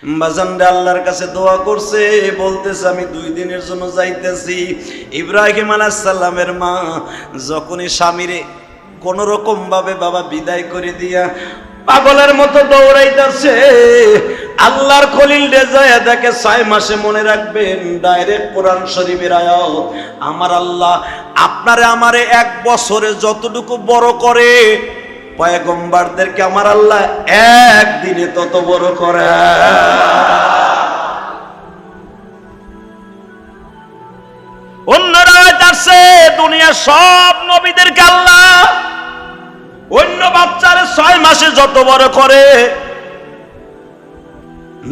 বাজানরে আল্লাহর কাছে দোয়া করছে, বলতেছে আমি 2 দিনের জন্য যাইতেছি। ইব্রাহিম আলাইহিস সালামের মা যখনই স্বামীরে কোন রকম ভাবে বাবা বিদায় করে দিয়া পাগলের মতো দৌড়াইতেছে, আল্লাহর খলিল রেজায়া দেখে 6 মাসে। মনে রাখবেন, ডাইরেক্ট কোরআন শরীফের আয়াত, আমার আল্লাহ আপনারে আমারে 1 বছরে যতটুকু বড় করে, পয়গম্বরদেরকে আমার আল্লাহ 1 দিনে তত বড় করে। অন্যরা আছে দুনিয়ার সব নবীদেরকে আল্লাহ অন্য বাচ্চারে 6 মাসে যত বড় করে,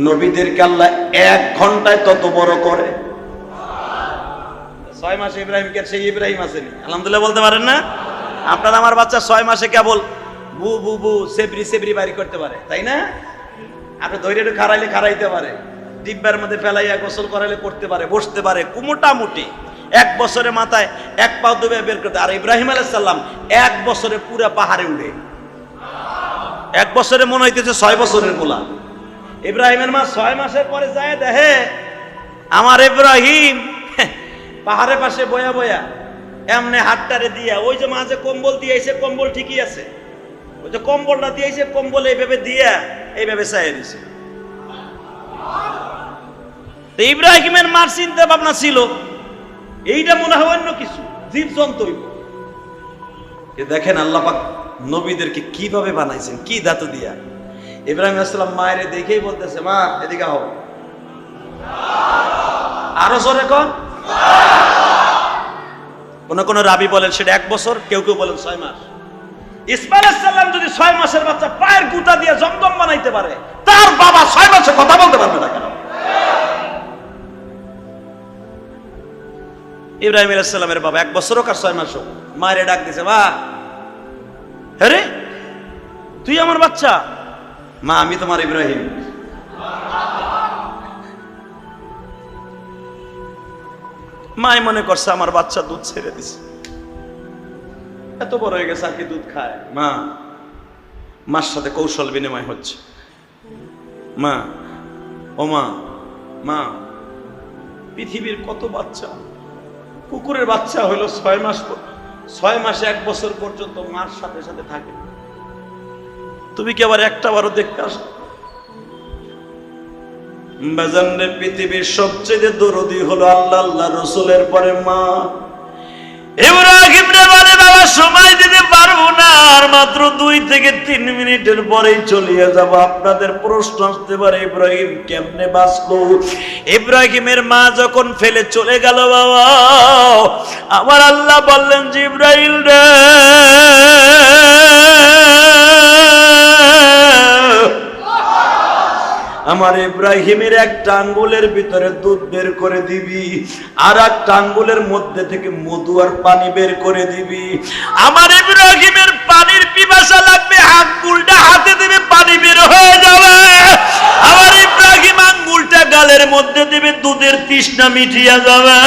নবীদেরকে আল্লাহ 1 ঘন্টায় তত বড় করে। 6 মাসে ইব্রাহিমকে সেই ইব্রাহিম আসেনি, আলহামদুলিল্লাহ বলতে পারেন না? আপনার আমার বাচ্চা 6 মাসে কেবল বু বু বু সেবরি সেবরি বাড়ি করতে পারে, তাই না? আপনি ধৈর্য একটু খাড়াইলে খাড়াইতে পারে, ডিব্বার মধ্যে ফেলাইয়া গোসল করাইলে করতে পারে, বসতে পারে, মোটামুটি 1 বছরের মাথায় 1 পা ডুবে বের করতে। আর ইব্রাহিম আলাইহিস সালাম 1 বছরে পুরা পাহাড়ে উঠে, 1 বছরে মনে হইতেছে 6 বছরের পোলা। ইব্রাহিমের মা 6 মাসের পরে যায় দেখে আমার ইব্রাহিম পাহাড়ের পাশে বয়া বয়া এমনি হাতটারে দিয়া, ওই যে মাঝে কম্বল দিয়েছে, কম্বল ঠিকই আছে, ওই যে কম্বলটা দিয়েছে, কম্বল এইভাবে দিয়া এইভাবে চাইয়ে দিছে। ইব্রাহিমের মার চিন্তা ভাবনা ছিল এইটা মনে হয় অন্য কিছু জীবজন্তু। দেখেন আল্লাহ পাক নবীদেরকে কিভাবে বানাইছেন, কি ধাতু দিয়া। ইব্রাহিম আলাইহিস সালাম মায়ের দেখেই বলতেছে, মা এদিকে হও, আরো জোরে কর। কোন কোন রাবি বলেন সেটা 1 বছর, কেউ কেউ বলেন 6 মাস। ইসমাইল আলাইহিস সালাম যদি 6 মাসের বাচ্চা পায়ের গুতা দিয়ে জমজম বানাইতে পারে, তার বাবা 6 মাসে কথা বলতে পারবে না কেন? ইব্রাহিম আলাইহিস সালামের বাবা 1 বছর হোক আর 6 মাস হোক, মায়ের ডাক দিছে, মা আরে তুই আমার বাচ্চা? মা আমি তোমার ইব্রাহিম। মাই মনে করছে আমার বাচ্চা দুধ ছেড়ে দিছে, এত বড় হয়ে গেছে আর কি দুধ খায়। মা মার সাথে কৌশল বিনিময় হচ্ছে, মা ও মা, মা পৃথিবীর কত বাচ্চা, কুকুরের বাচ্চা হলো 6 মাস, 6 মাসে 1 বছর পর্যন্ত মার সাথে সাথে থাকে, তুমি কি আবার একটা বারও দেখতে আসো? বাজানরে পৃথিবীর সবচেয়ে দরদি হলো আল্লাহ আল্লাহ রসুলের পরে মা। ইব্রাহিম রে বলে, বাবা সময় দিতে পারবো না, আর মাত্র 2 থেকে 3 মিনিটের পরেই চলিয়ে যাব। আপনাদের প্রশ্ন আসতে পারে, ইব্রাহিম কেমনে বাঁচলো? ইব্রাহিমের মা যখন ফেলে চলে গেল, বাবা আমার আল্লাহ বললেন, জিবরাইল রে আমার ইব্রাহিমের 1টা আঙ্গুলের ভিতরে দুধ বের করে দিবি, আর 1টা আঙ্গুলের মধ্যে থেকে মধু আর পানি বের করে দিবি। আমার ইব্রাহিমের পানির পিপাসা লাগবে, আঙ্গুলটা হাতে দিবে, পানি বের হয়ে যাবে। আমার ইব্রাহিম আঙ্গুলটা গালের মধ্যে দিবে, দুধের তৃষ্ণা মিটিয়ে যাবে।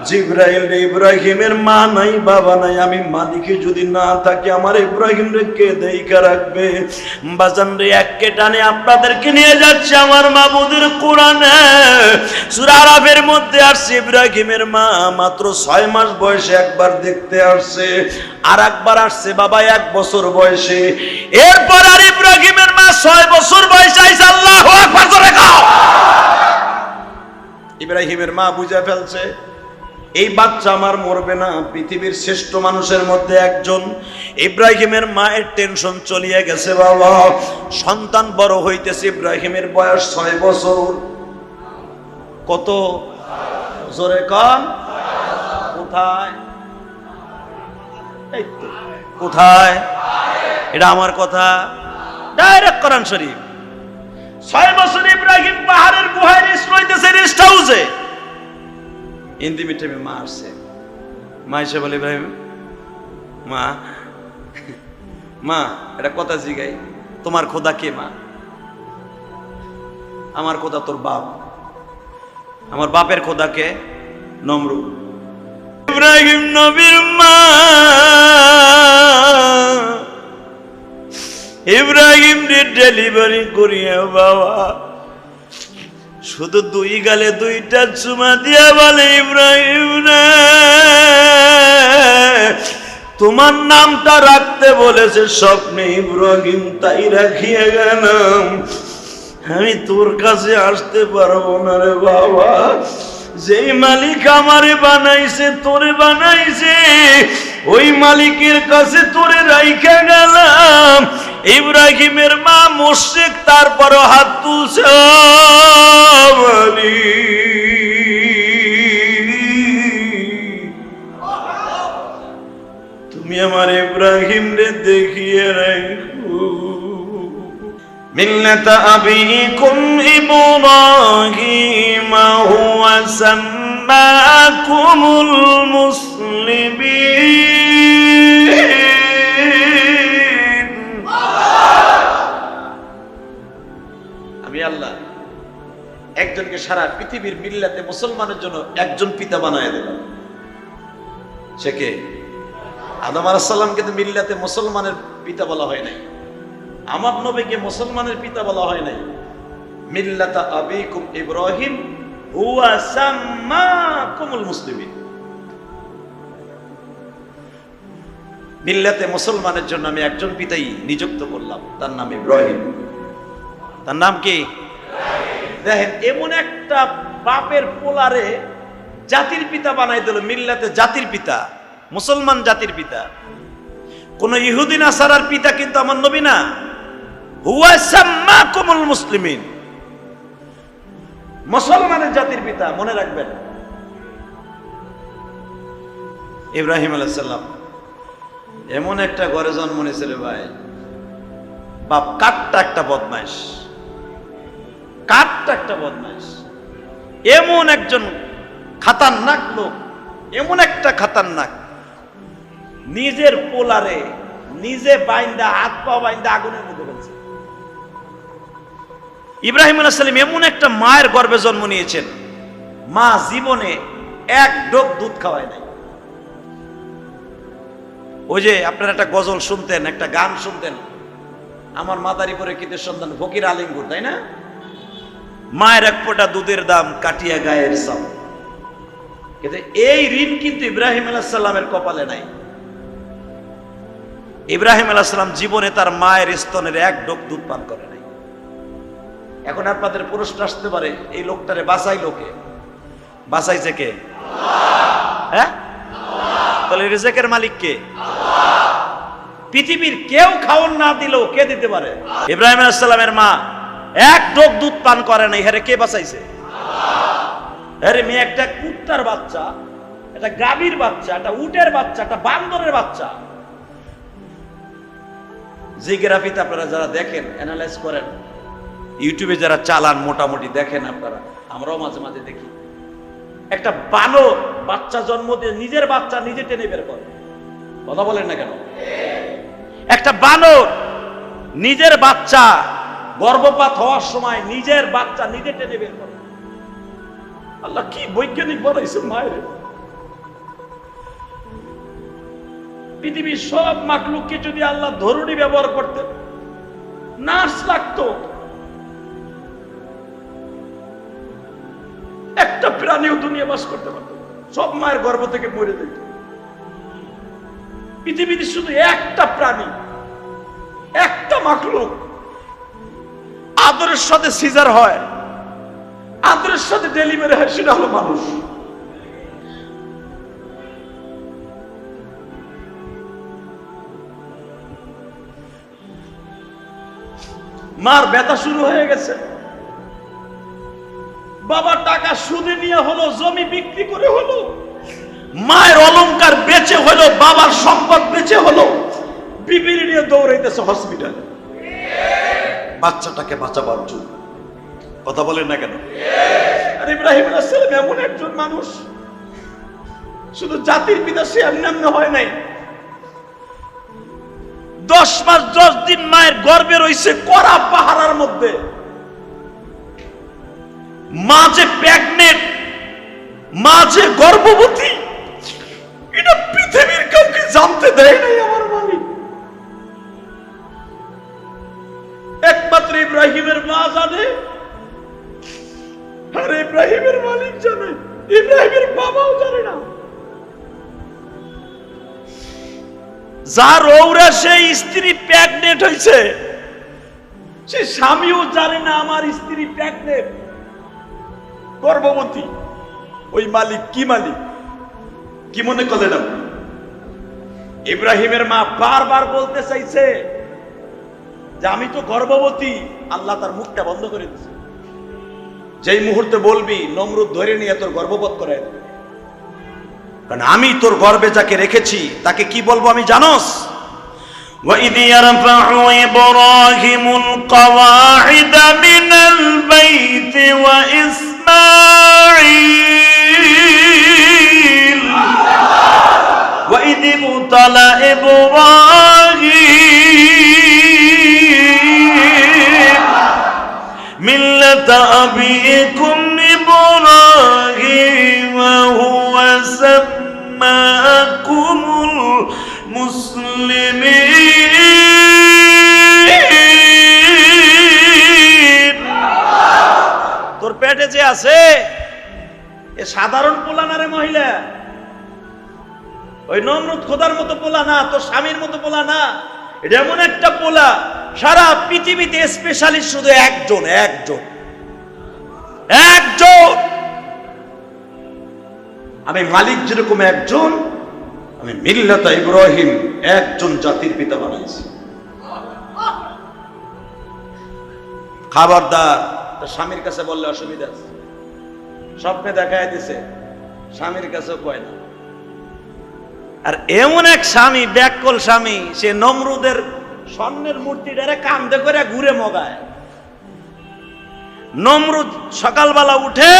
জিবরাইল রে, ইব্রাহিমের মা নাই বাবা নাই, আমি মালিকে যদি না থাকি আমার ইব্রাহিম রে কে দেখা রাখবে? বাজান রে, একে টানে আপনাদেরকে নিয়ে যাচ্ছে আমার মাবুদের কোরআনে। সূরা আরাফের মধ্যে আসছে, ইব্রাহিমের মা মাত্র 6 মাস বয়সে একবার দেখতে আসছে, আর একবার আসছে বাবা 1 বছর বয়সে। এরপর আর ইব্রাহিমের মা 6 বছর বয়সে আইছে। আল্লাহু আকবার জোরে কও। ইব্রাহিমের মা বুঝে ফেলছে এই বাচ্চা আমার মরবে না, পৃথিবীর শ্রেষ্ঠ মানুষের মধ্যে একজন। ইব্রাহিমের মায়ের টেনশন চলিয়ে গেছে, বাবা সন্তান বড় হইতেছে। ইব্রাহিমের বয়স 6 বছর। কত জোরে কন? কোথায়? এই তো কোথায়? এটা আমার কথা, ডাইরেক্ট কোরআন শরীফ। 6 বছর ইব্রাহিম পাহাড়ের গুহায় রেস্ট লইতেছে, রেস্ট হাউসে। ইন্দিমিটেমে মা আসছে, মা এসে বলে, ইব্রাহিম মা, মা এটা কথা জিগাই, তোমার খোদা কে? মা আমার খোদা তোর বাপ। আমার বাপের খোদা কে? নমরুদ। ইব্রাহিম নবীর মা ইব্রাহিম রে ডেলিভারি করিয়া বাবা শুধু 2 গালে 2টা চুমা দিয়া বলে, ইব্রাহিম রে তোমার নামটা রাখতে বলেছে স্বপ্নে ইব্রাহিম, তাই রাখিয়ে গেলাম। আমি তোর কাছে আসতে পারবো না রে বাবা, যেই মালিক আমারে বানাইছে তোরে বানাইছে ওই মালিকের কাছে তোরে রাইখা গেলাম। ইব্রাহিমের মা মুশরিক, তারপরও হাত তুলছে, তুমি আমার ইব্রাহিম রে দেখিয়ে রাখো। মিল্লাত আবিকুম ইব্রাহিম হুয়া সাম্মাকুমুল মুসলিমিন। আমি আল্লাহ একজনকে সারা পৃথিবীর মিল্লাতে মুসলমানের জন্য একজন পিতা বানায় দিলাম। সে কে? আদম আলাইহিস সালামকে তো মিল্লাতে মুসলমানের পিতা বলা হয় নাই, আমার নবীকে মুসলমানের পিতা বলা হয় নাই। মিল্লাতা আবিকুম ইব্রাহিম হুয়া সাম্মাকুমুল মুসলিমিন। মিল্লাতে মুসলমানের জন্য আমি একজন পিতাই নিযুক্ত করলাম, তার নাম ইব্রাহিম। তার নাম কি? দেখেন, এমন একটা বাপের পোলারে জাতির পিতা বানাই দিল, মিল্লাতে জাতির পিতা, মুসলমান জাতির পিতা। কোন ইহুদি নাসারার পিতা কিন্তু আমার নবী না। হুয়া সাম্মাকুমুল মুসলিমিন, মুসলমানের জাতির পিতা। মনে রাখবেন, ইব্রাহিম আলাইহিস সালাম এমন একটা ঘরে জন্ম নিয়েছিল ভাই, বাপ কাটটা একটা বদমাইশ, কাটটা একটা বদমাইশ, এমন একজন খাতারনাক লোক, এমন একটা খাতারনাক, নিজের পোলারে নিজে বাইন্দা, হাত পা বাইন্দা আগুনের মধ্যে ফেলছে। ইব্রাহিম আলাইহিস সালাম এমন একটা মায়ের গর্ভে জন্ম নিয়েছেন, মা জীবনে এক ঢোক দুধ খাওয়ায় নাই। ওই যে আপনারা একটা গজল শুনতেন, একটা গান শুনতেন, আমার মাদারীপুরে কিতের সন্তান ফকির আলিমগুর, তাই না? মায়ের এক ফোঁটা দুধের দাম কাটিয়া গায়ের সাম। কিন্তু এই ঋণ কিন্তু ইব্রাহিম আলাইহিস সালামের কপালে নাই। ইব্রাহিম আলাইহিস সালাম জীবনে তার মায়ের স্তনের এক ঢোক দুধ পান করে নাই। এখন আপনাদের প্রশ্ন আসতে পারে, এই লোকটারে বাঁচাইলো কে? বাঁচাইছে কে? হ্যাঁ, তাহলে রিজেকের মালিক কে? পৃথিবীর কেউ খাওয়ান না দিলেও কে দিতে পারে? ইব্রাহিম আলাইহিস সালামের মা এক ঢোক দুধ পান করে নাই, হেরে কে বাঁচাইছে? আরে মেয়ে, একটা কুত্তার বাচ্চা, একটা গাভীর বাচ্চা, একটা উটের বাচ্চা, একটা বান্দরের বাচ্চা, জিওগ্রাফিতে আপনারা যারা দেখেন, অ্যানালাইজ করেন, ইউটিউবে যারা চালান মোটামুটি দেখেন আপনারা, আমরাও মাঝে মাঝে দেখি, একটা বানর বাচ্চা জন্ম দিয়ে নিজের বাচ্চা নিজে টেনে বের করে। কথা বলেন না কেন? একটা বানর নিজের বাচ্চা গর্ভপাত হওয়ার সময় নিজের বাচ্চা নিজে টেনে বের করে। আল্লাহ কি বৈজ্ঞানিক বানাইছে মায়ের। পৃথিবীর সব মাখলুককে যদি আল্লাহ ধরুনি ব্যবহার করতেন, নার্স লাগতো, একটা প্রাণীও দুনিয়া বাস করতে পারত, সব মায়ের গর্ভ থেকে মরে যেত। পৃথিবীতে শুধু একটা প্রাণী, একটা মাখলুক আদরের সাথে সিজার হয়, আদরের সাথে ডেলিভারি হয়, সেটা হলো মানুষ। মার ব্যথা শুরু হয়ে গেছে, বাবা টাকা সুদে নিয়ে হলো, জমি বিক্রি করে হলো, মায়ের অলংকার বেচে হলো, বাবার সম্পদ বেচে হলো, বিবির নিয়ে দৌড়াইতেছে হসপিটালে বাচ্চাটাকে বাঁচাবার জন্য। কথা বলেন না কেন? আর ইব্রাহিম আলাইহিস সালাম এমন একজন মানুষ, শুধু জাতির পিতা, সে এমনি হয় নাই। 10 মাস 10 দিন মায়ের গর্ভে রয়েছে কড়া পাহারার মধ্যে। মা যে প্রেগনেন্ট, মা যে গর্ভবতী, এটা পৃথিবীর কাউকে জানতে দেয় নাই আমার মালিক। ইব্রাহিমের মা জানে, আর ইব্রাহিমের মালিক জানে, ইব্রাহিমের বাবাও জানে না। যার ওরা সেই স্ত্রী প্রেগনেন্ট হয়েছে, সে স্বামীও জানে না আমার স্ত্রী প্রেগনেন্ট, গর্ভবতী। ওই মালিক কি মালিক? কি মনে করলেন আপনি? ইব্রাহিমের মা বারবার বলতে চাইছে যে আমি তো গর্ভবতী। আল্লাহ তার মুখটা বন্ধ করে দিয়েছে। যেই মুহূর্তে বলবি, নমরুদ ধরে নিয়ে তোর গর্ভপাত করে দেবে। কারণ আমি তোর গর্ভে যাকে রেখেছি তাকে কি বলবো আমি জানোস? وَإِذْ يَرْفَعُ إِبْرَاهِيمُ الْقَوَاعِدَ مِنَ الْبَيْتِ وَإِسْمَاعِيلُ وَإِذِ ابْتَلَى إِبْرَاهِيمُ مِلَّةَ أَبِيكُمْ إِبْرَاهِيمَ هُوَ سَمَّاكُمُ الْمُسْلِمِينَ। তোর পেটে যে আছে এ সাধারণ পোলা না রে মহিলা, ওই নমরুদ খোদার মতো পোলা না, তোর স্বামীর মতো পোলা না। এটা এমন একটা পোলা, সারা পৃথিবীতে স্পেশালিস্ট শুধু একজন, একজন, একজন। আমি মালিক যেরকম একজন, আমি মিল্লাত ইব্রাহিম একজন জাতির পিতা বানাইছি। খবরদার, তো স্বামীর কাছে বললে অসুবিধা আছে। স্বপ্নে দেখায় দিছে, স্বামীর কাছেও কয় না। আর এমন এক স্বামী, ব্যাককল স্বামী, সে নমরুদের স্বর্ণের মূর্তিটারে কান্দে করে ঘুরে মগায়। নমরুদ সকালবেলা উঠে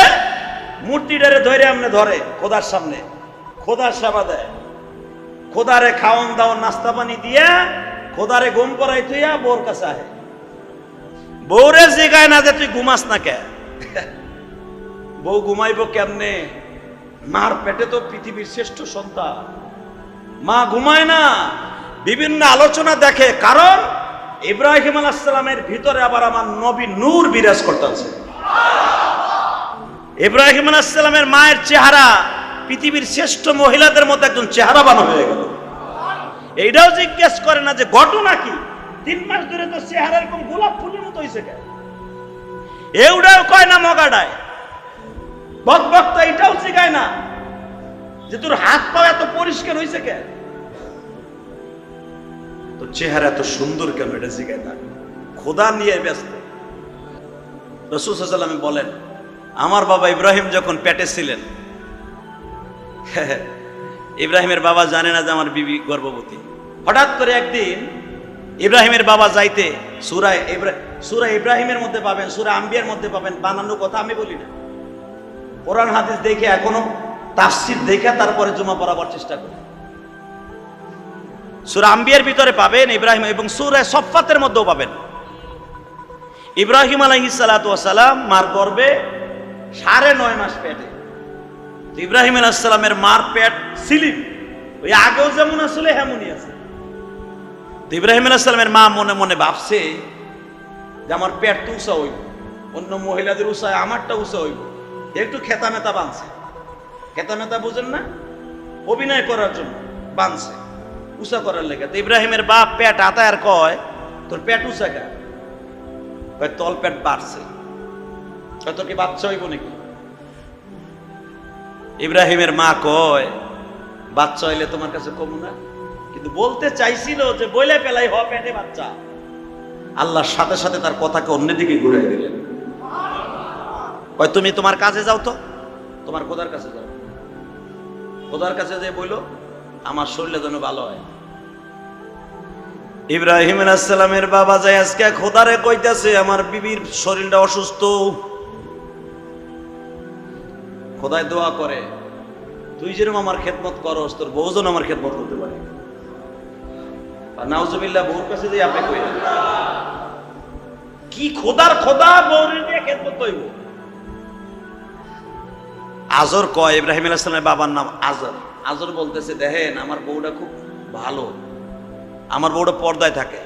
মূর্তিটারে ধরে আমনে ধরে খোদার সামনে, খোদার সেবা দেয়, খোদারে খাওয়ান দাওয়ান নাস্তা পানি দিয়া, খোদারে ঘুম পড়াই থইয়া বউর কাছে আহে। বউরে জিগায় না যে তুই ঘুমাস না কে? বউ ঘুমাইব কেমনে? মার পেটে তো পৃথিবীর শ্রেষ্ঠ সন্তান, মা ঘুমায় না। বিভিন্ন আলোচনা দেখে, কারণ ইব্রাহিম আলাইহিস সালামের ভিতরে আবার আমার নবী নূর বিরাজ করতেছে। ইব্রাহিম আলাইহিস সালামের মায়ের চেহারা পৃথিবীর শ্রেষ্ঠ মহিলাদের মতো একজন চেহারাবান হয়ে গেল। এইটাও জিজ্ঞেস করে না যে ঘটনা কি, 3 মাস ধরে তো চেহারা এরকম গোলাপ ফুলের মতো হয়েছে কেন? এটাও কয় না মগাডায়। বকবক্তা এটাও শিখায় না যে তোর হাত পা এত পরিষ্কার হয়েছে কেন, তোর চেহারা এত সুন্দর কেন, এটা শিখায় না। খোদা নিয়ে ব্যস্ত। রাসূল সাল্লাল্লাহু আলাইহি ওয়াসাল্লাম বলেন, আমার বাবা ইব্রাহিম যখন পেটে ছিলেন, ইব্রাহিমের বাবা জানে না যে আমার বিবি গর্ভবতী। হঠাৎ করে একদিন ইব্রাহিমের বাবা যাইতে, সূরা ইব্রাহিমের মধ্যে পাবেন, সূরা আম্বিয়ার মধ্যে পাবেন, বানানো কথা আমি বলি না, কোরআন হাদিস দেখে, এখনো তাফসীর দেখে তারপরে জুমা পড়াবার চেষ্টা করি। সূরা আম্বিয়ার ভিতরে পাবেন ইব্রাহিম, এবং সূরা সফফাতের মধ্যেও পাবেন। ইব্রাহিম আলাইহিস সালাতু ওয়াস সালাম মার গর্ভে 9.5 মাস পেটে। ইব্রাহিম আলাইহিস সালামের মার পেট সিলিম, ওই আগেও যেমন আসলে হেমনই আছে। ইব্রাহিম আলাইহিস সালামের মা মনে মনে ভাবছে যে আমার পেট তো উঁচা হইব, অন্য মহিলাদের উঁচা, আমারটা উঁচা হইব। একটু খেতা মেতা বাঁধছে, খেতা মেতা বুঝেন না, অভিনয় করার জন্য বাঁধছে, উঁচা করার লেগে। তো ইব্রাহিমের বাপ পেট আতায়ার কয়, তোর পেট উঁচা কেন? কয় তল পেট বাড়ছে। কয় তোর কি বাচ্চা হইব নাকি? ইব্রাহিমের মা কয়, বাচ্চা হইলে তোমার কাছে কম না? কিন্তু বলতে চাইছিল যে বইলে পেলাই হ পেটে বাচ্চা। আল্লাহর সাথে সাথে তার কথাকে অন্যদিকে ঘুরাই দিলেন। কয় তুমি তোমার কাছে যাও, তো তোমার খোদার কাছে যাও, খোদার কাছে যে বইলো আমার শরীরে যেন ভালো হয়। ইব্রাহিম আলাইহিস সালামের বাবা যায় আজকে খোদারে কইতাছে আমার বিবির শরীরটা অসুস্থ। খোদায় দোয়া করে, তুই যেরকম আমার খেদমত করস তোর বউজন আমার খেদমত করতে পারে। নাউজুবিল্লাহ, বউর কাছে যে আপনি কই কি খোদার খোদা বউরে দিয়ে খেদমত কইব। আজর কয়, ইব্রাহিম আলাইহিস সালামের বাবার নাম আজর। আজর বলতেছে, দেখেন আমার বউটা খুব ভালো, আমার বউটা পর্দায় থাকে,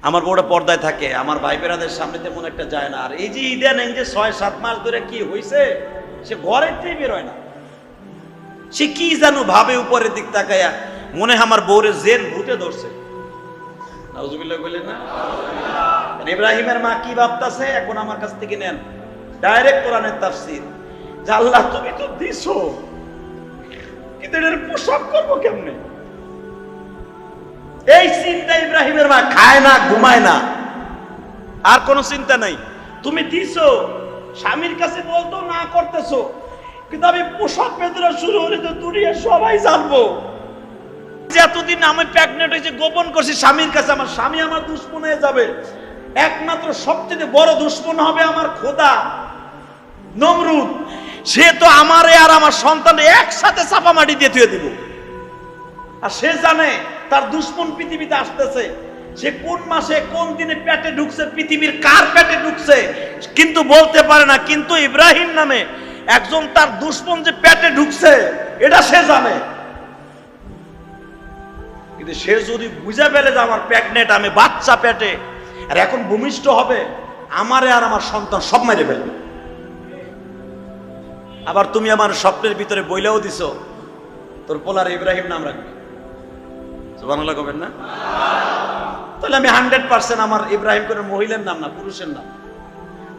আমার বউটা পর্দায় থাকে, আমার ভাই বেড়াদের সামনে তেমন একটা যায় না। আর এই যে ইদানিং যে 6-7 মাস ধরে কি হয়েছে, সে ঘরের থেকে বেরোয় না। সে কি জানো ভাবে উপরের দিক তাকায়া, মনে হয় আমার বউরে জেন ভূতে ধরছে। নাউজুবিল্লাহ বললেন না? ইব্রাহিমের মা কি ভাবতাছে এখন আমার কাছ থেকে নেন ডাইরেক্ট কোরআনের তাফসীর, যে আল্লাহ তুমি তো দিছো, কিন্তু এর পোশাক করবো কেমনে? এই চিন্তা ইব্রাহিমের মা খায় না, ঘুমায় না, আর কোনো চিন্তা নাই। তুমি দিছো, স্বামীর কাছে বলতো না করতেছো, কিন্তু আমি পোশাক বেদনা শুরু হলে তো দুনিয়া সবাই জানবো যে এতদিন আমি প্রেগনেন্ট হয়েছে গোপন করছি স্বামীর কাছে। আমার স্বামী আমার দুশমন হয়ে যাবে। একমাত্র সবচেয়ে বড় দুশমন হবে আমার খোদা নমরুদ। সে তো আমারে আর আমার সন্তান একসাথে চাপা মাটি দিয়ে থুয়ে দিব। আর সে জানে তার দুশমন পৃথিবীতে আসতেছে, সে কোন মাসে কোন দিনে পেটে ঢুকছে, পৃথিবীর কার পেটে ঢুকছে কিন্তু বলতে পারে না। কিন্তু ইব্রাহিম নামে একজন তার দুশমন যে পেটে ঢুকছে এটা সে জানে। কিন্তু সে যদি বুঝে ফেলে যে আমার প্রেগনেন্ট, আমি বাচ্চা পেটে, আর এখন ভূমিষ্ঠ হবে, আমারে আর আমার সন্তান সব মেরে ফেলবে। আবার তুমি আমার স্বপ্নের ভিতরে বইলেও দিছো তোর পোলার ইব্রাহিম নাম রাখবে, সুবহানাল্লাহ কবেন না? তাহলে আমি 100% আমার ইব্রাহিম কোনো মহিলার নাম না, পুরুষের নাম।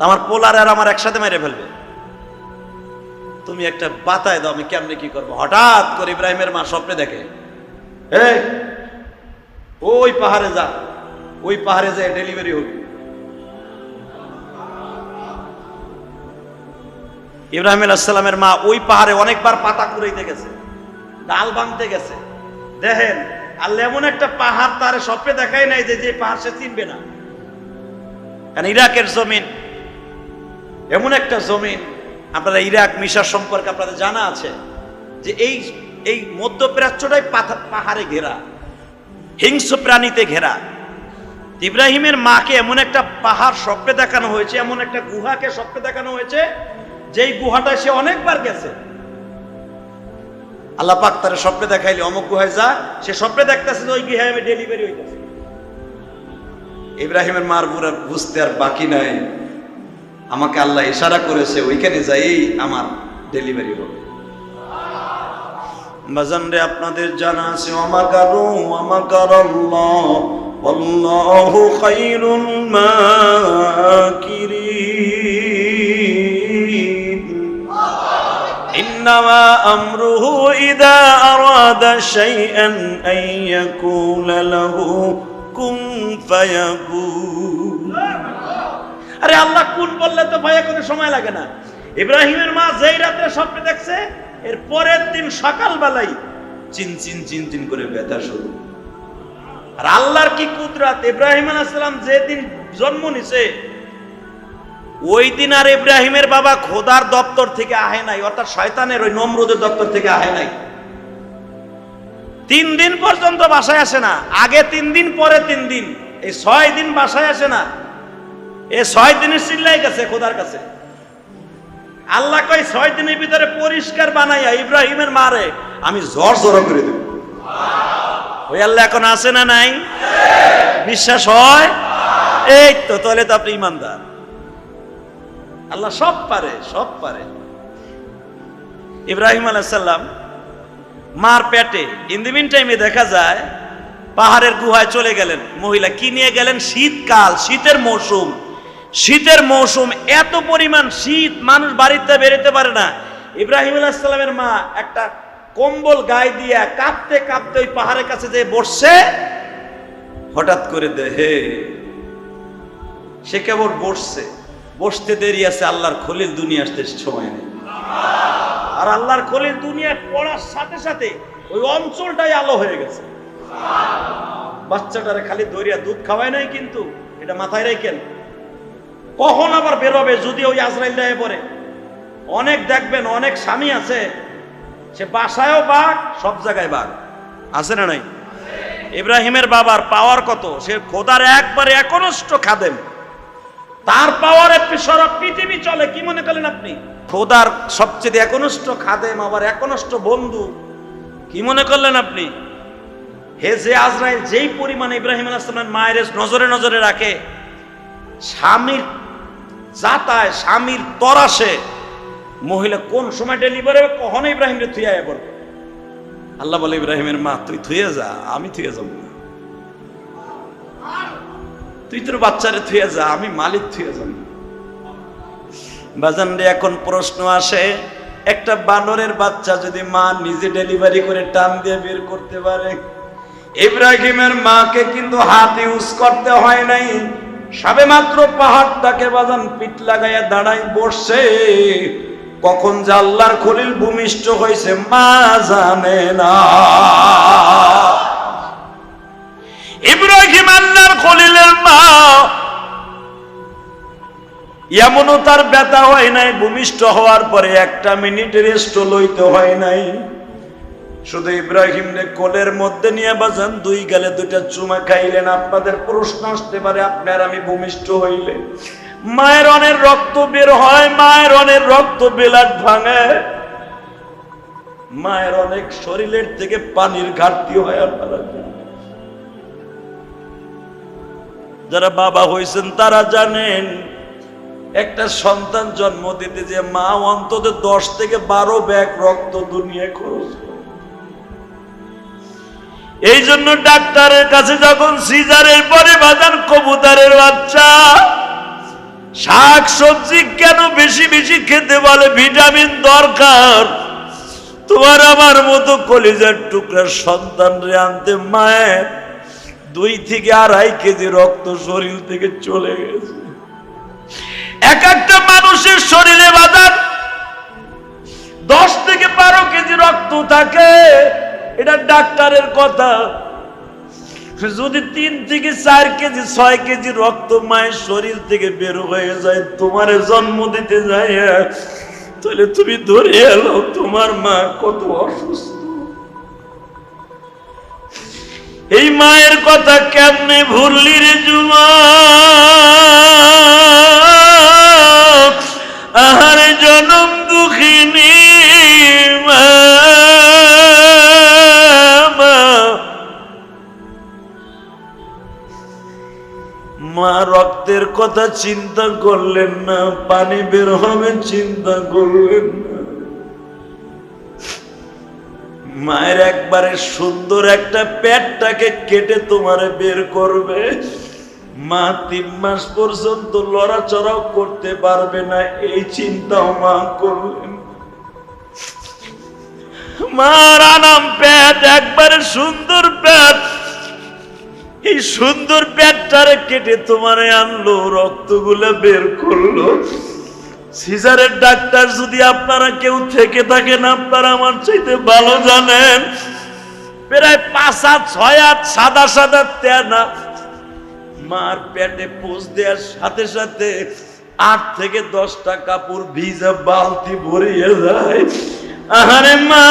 আমার পোলার আর আমার একসাথে মেরে ফেলবে। তুমি একটা বাতায় দাও, আমি কেমনে কি করবো? হঠাৎ করে ইব্রাহিমের মা স্বপ্নে দেখে, এই ওই পাহাড়ে যা, ওই পাহাড়ে যায় ডেলিভারি হবে। ইব্রাহিম আলাইহিস সালামের মা ওই পাহাড়ে অনেকবার পাতা কুড়াইতে গেছে, ডাল ভাঙতে গেছে। দেখেন আল্লাহ এমন একটা পাহাড় তার স্বপ্নে দেখাই নাই যে পাহাড় সে চিনবে না। কারণ ইরাকের জমিন এমন একটা জমিন, আপনারা ইরাক মিশর সম্পর্কে আপনাদের জানা আছে যে এই মধ্যপ্রাচ্যটাই পাহাড়ে ঘেরা, হিংস্র প্রাণীতে ঘেরা। ইব্রাহিমের মাকে এমন একটা পাহাড় স্বপ্নে দেখানো হয়েছে, এমন একটা গুহাকে স্বপ্নে দেখানো হয়েছে, যেই গুহাটায় সে অনেকবার গেছে। আল্লাহ পাক তার স্বপ্নে দেখাইলে অমুক গুহায় যা, সে স্বপ্নে দেখতেছে যে ওই গুহায় আমি ডেলিভারি হইতেছে। ইব্রাহিমের মার পুরো বুঝতে আর বাকি নাই, আমাকে আল্লাহ ইশারা করেছে ওইখানে যাই আমার ডেলিভারি হবে। বাজান রে, আপনাদের জানা আছে আমাকারাল্লাহ ওয়াল্লাহু খায়রুল মাকিরিন। ইন্নামা আমরুহু ইযা আরাদা শাইআন আন ইয়াকুলা লাহু কুন ফায়াকুন। আরে আল্লাহ কুন বললে তো ভাইয়া কোনো সময় লাগে না। ইব্রাহিমের মা যেই রাতে স্বপ্নে দেখছে, এর পরের দিন সকালবেলায় চিন চিন চিন চিন করে ব্যথা শুরু। আর আল্লাহর কি কুদরত, ইব্রাহিম আলাইহিস সালাম যেদিন জন্ম নিছে ওই দিন আর ইব্রাহিমের বাবা খোদার দপ্তর থেকে আহে নাই, অর্থাৎ শয়তানের ওই নমরুদের দপ্তর থেকে আহে নাই। 3 দিন পর্যন্ত বাসায় আসে না। আগে 3 দিন, পরে 3 দিন, এই 6 দিন বাসায় আসে না। এই 6 দিনের চিল্লাই গেছে খোদার কাছে। আল্লাহ কই 6 দিনের ভিতরে পরিষ্কার বানাইয়া ইব্রাহিমের মারে আমি জ্বর জড়ো করে দেব। ওই আল্লাহ এখন আছে না নাই? বিশ্বাস হয়? এই তো, তাহলে তো আপনি ইমানদার। আল্লাহ সব পারে, সব পারে। ইব্রাহিম আলাইহিস সালাম মার পেটে, ইন দি মিন টাইমে দেখা যায় পাহাড়ের গুহায় চলে গেলেন। মহিলা কি নিয়ে গেলেন? শীতকাল, শীতের মৌসুম। শীতের মৌসুম, এত পরিমাণ শীত, মানুষ বাড়িতে বেরোতে পারে না। ইব্রাহিম আলাইহিস সালামের মা একটা কম্বল গায়ে দিয়া কাঁপতে কাঁপতে ওই পাহাড়ের কাছে যে বসছে। হঠাৎ করে দেহে সে কেবল বসছে, বসতে দেরি আছে, আল্লাহর খলিল দুনিয়া আসতে সময় নেই। আর আল্লাহর খলিল দুনিয়া পড়ার সাথে সাথে ওই অঞ্চলটাই আলো হয়ে গেছে। বাচ্চাটারে খালি দরিয়া দুধ খাওয়ায় নাই, কিন্তু এটা মাথায় রাখেন, কখন আবার বেরোবে যদি ওই আজরাইল দেয় পরে। অনেক দেখবেন অনেক স্বামী আছে, সে বাসায়ও বাঘ, সব জায়গায় বাঘ, আছে না নাই? ইব্রাহিমের বাবার পাওয়ার কত, সে খোদার একবারে একনিষ্ঠ খাদেম, তার পাওয়ারে সারা পৃথিবী চলে। কি মনে করলেন আপনি? খোদার সবচেয়ে একনিষ্ঠ খাদেম, আবার একনিষ্ঠ বন্ধু, কি মনে করলেন আপনি? হে যে আজরাইল যেই পরিমাণে ইব্রাহিম আলাইহিস সালামের মায়ের নজরে নজরে রাখে, স্বামীর যাতায় স্বামীর তরাসে মহিলা কোন সময় ডেলিভারি হবে কখনো ইব্রাহিমরে থুইয়া পড়বে। আল্লাহ বলে ইব্রাহিমের মা তুই থুয়ে যা, আমি থুয়ে যাব না, তুই তোর বাচ্চারে থুয়ে যা, আমি মালিক থুয়ে যাব। বাজান রে, এখন প্রশ্ন আসে, একটা বানরের বাচ্চা যদি মা নিজে ডেলিভারি করে টান দিয়ে বের করতে পারে, ইব্রাহিমের মাকে কিন্তু হাত ইউজ করতে হয় নাই, সবে মাত্র পাহাড়টাকে বাজান পিঠ লাগাইয়া দাঁড়াই বসছে, কখন যে আল্লাহর খলিল ভূমিষ্ঠ হয়েছে মা জানে না। ইব্রাহিম আল্লাহর খলিলের মা, এমনও তার ব্যথা হয় নাই, ভূমিষ্ঠ হওয়ার পরে একটা মিনিট রেস্ট লইতে হয় নাই, শুধু ইব্রাহিম রে কোলের মধ্যে নিয়ে বাজান দুই গালে দুইটা চুমা খাইলেন। আপনাদের প্রশ্ন আসতে পারে, আপনার আমি ভূমিষ্ঠ হইলে মায়ের অনেক রক্ত বের হয়, মায়ের অনেক রক্ত বেলাট ভাঙে, মায়ের অনেক শরীরের থেকে পানির ঘাটতি হয়। আপনারা যারা বাবা হয়েছেন তারা জানেন, একটা সন্তান জন্ম দিতে যে মা অন্তত 10 থেকে 12 ব্যাগ রক্ত দুনিয়া খরচ করে। এই জন্য ডাক্তারের কাছে যখন সিজারের পরে বাজান কবুতরের বাচ্চা, শাক সবজি কেন বেশি বেশি খেতে বলে, ভিটামিন দরকার। তোমার আমার মতো কলিজার টুকরা সন্তান রে আনতে মায়ের 2 থেকে 2.5 কেজি রক্ত শরীর থেকে চলে গেছে। এক একটা মানুষের শরীরে বাজান 10 থেকে 12 কেজি রক্ত থাকে, এটা ডাক্তারের কথা। যদি 3 থেকে 4 কেজি 6 কেজি রক্ত মায়ের শরীর থেকে বের হয়ে যায় তোমারে জন্ম দিতে যায়, তাহলে তুমি ধরে এলো তোমার মা কত অসুস্থ। এই মায়ের কথা কেমনে ভুললি রে যুবক, আহারে জনম দুঃখিনী মা, মা রক্তের কথা চিন্তা করলেন না, পানি বের হবে চিন্তা করলেন না। মায়ের একবারে সুন্দর একটা পেটটাকে কেটে তোমারে বের করবে, মা 3 মাস পর্যন্ত লড়াচড়াও করতে পারবে না, এই চিন্তাও মা করলেন। মার আনাম পেট, একবারে সুন্দর পেট, এই সুন্দর পেটটারে কেটে তোমারে আনলো, রক্তগুলো বের করলো। সিজারের ডাক্তার যদি আপনারা কেউ থেকে থাকেন, আপনারা আমার চাইতে ভালো জানেন, প্রায় 5 হাত 6 হাত সাদা সাদা তেনা মার পেটে পোষ দেওয়ার সাথে সাথে 8 থেকে 10টা কাপড় ভিজা বালতি ভরিয়ে যায়। আহারে মা,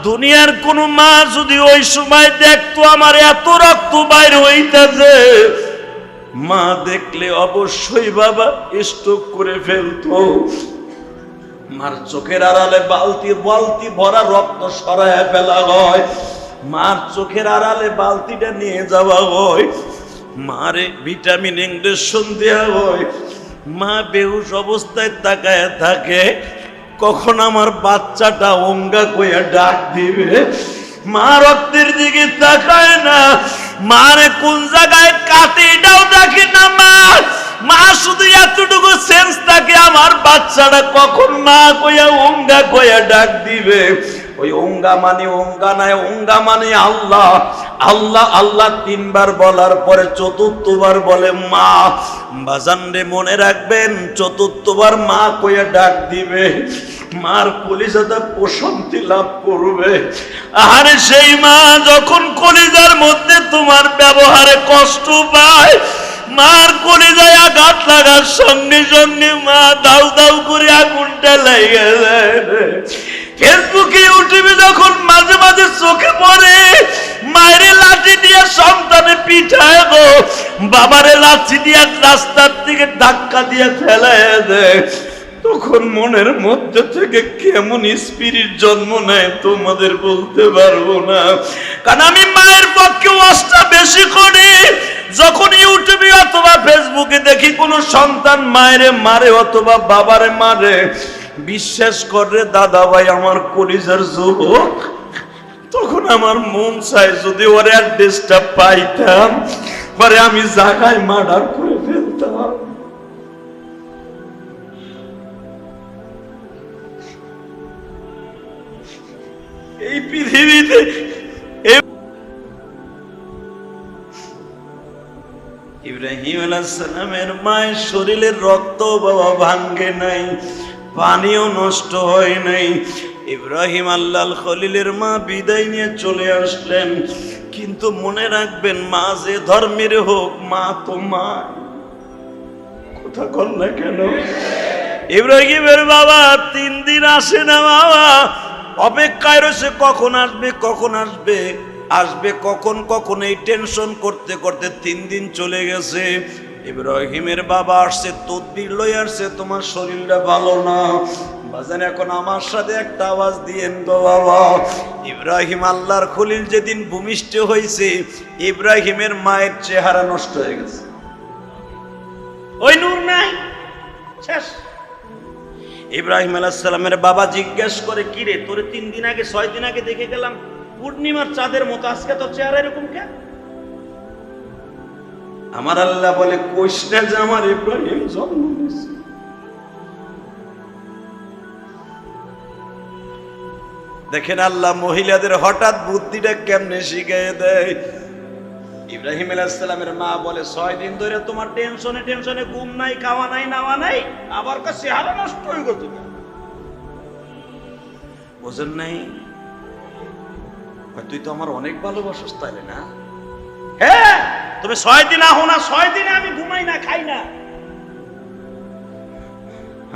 দুনিয়ার কোন মা যদি ওই সময় দেখতো আমার এত রক্ত বাইর হইতেছে, মা দেখলে অবশ্যই বাবা স্ট্রোক করে ফেলতো। মার চোখের আড়ালে বালতি বালতি ভরা রক্ত সরায় ফেলা হয়, মার চোখের আড়ালে বালতিটা নিয়ে যাওয়া হয়, মারে ভিটামিন ইনজেকশন দেওয়া হয়। মা বেহুশ অবস্থায় তাকায় থাকে, কখন আমার বাচ্চাটা অঙ্গা কইয়া ডাক দিবে। মা রক্তের দিকে তাকায় না, মারে কোন জায়গায় কাটে এটাও দেখে না। মা শুধু এতটুকু সেন্স থাকে, আমার বাচ্চাটা কখন মা কইয়া অঙ্গা কইয়া ডাক দিবে। ওই অঙ্গা মানে অঙ্গা নাই, অঙ্গা মানে আল্লাহ। আল্লাহ আল্লাহ 3 বার বলার পরে 4বার বলে মা। বাজান রে মনে রাখবেন, 4বার মা কইয়া ডাক দিবে, মার কলিজাটা প্রশান্তি লাভ করবে। আরে সেই মা যখন কলিজার মধ্যে তোমার ব্যবহারে কষ্ট পায়, মার কলিজায় আঘাত লাগার সঙ্গে সঙ্গে মা দাউ দাউ করে আগুনটা লেগে যায়। ফেসবুকে ইউটিউবে যখন মাঝে মাঝে চোখে পড়ে মায়ের লাঠি দিয়ে সন্তানে পিঠায় গো, বাবারে লাঠি দিয়ে রাস্তার দিকে ধাক্কা দিয়ে ফেলায় দেয়, তখন মনের মধ্যে থেকে কেমন স্পিরিট জন্ম নেয় তোমাদের বলতে পারবো না। কারণ আমি মায়ের পক্ষে ওয়াজটা বেশি করি। যখন ইউটিউবে অথবা ফেসবুকে দেখি কোন সন্তান মায়েরে মারে অথবা বাবারে মারে, বিশ্বাস করে দাদা ভাই আমার কলিজার যুবক, তখন আমার মন চায় যদি ওর অ্যাড্রেসটা পাইতাম, পরে আমি জায়গায় মার্ডার করে ফেলতাম। এই পৃথিবীতে ইব্রাহিম আলাইহিস সালামের মায়ের শরীরের রক্ত বাবা ভাঙ্গে নাই, পানিও নষ্ট হয় নাই। ইব্রাহিম আল্লাহর খলিলের মা বিদায় নিয়ে চলে আসলেন, কিন্তু মনে রাখবেন মা যে ধর্মের হোক, মা তো মা। কথা কর না কেন? ইব্রাহিমের বাবা 3 দিন আসে না বাবা, অপেক্ষায় রয়েছে কখন আসবে কখন আসবে, আসবে কখন কখন, এই টেনশন করতে করতে 3 দিন চলে গেছে। ইব্রাহিমের বাবা আসছে, তদবির লই আসছে, তোমার শরীরটা ভালো না বাজান, এখন আমার সাথে একটা আওয়াজ দিয়েন গো বাবা। ইব্রাহিম আল্লাহর খলিল যেদিন ভূমিষ্ঠ হয়েছে, ইব্রাহিমের মায়ের চেহারা নষ্ট হয়ে গেছে, ওই নূর নাই, শেষ। ইব্রাহিম আলাইহিস সালামের বাবা জিজ্ঞেস করে, কি রে তোরে 3 দিন আগে 6 দিন আগে দেখে গেলাম পূর্ণিমার চাঁদের মতো, আজকে তোর চেহারা এরকম কেন? আমার আল্লাহ বলে, কইস না যে আমার ইব্রাহিম জন্ম নিয়েছে। দেখেন আল্লাহ মহিলাদের হঠাৎ বুদ্ধিটা কেমনে শিখিয়ে দেয়। ইব্রাহিম আলাইহিস সালামের মা বলে, 6 দিন ধরে তোমার টেনশনে টেনশনে ঘুম নাই, খাওয়া নাই, নাওয়া নাই, আবার কা চেহারা নষ্ট হয়ে গেছে। বুঝেন নাই? তুই তো আমার অনেক ভালোবাসিস তাইলে না? হ্যাঁ, তুমি 6 দিন আহো না, 6 দিনে আমি ঘুমাই না, খাই না।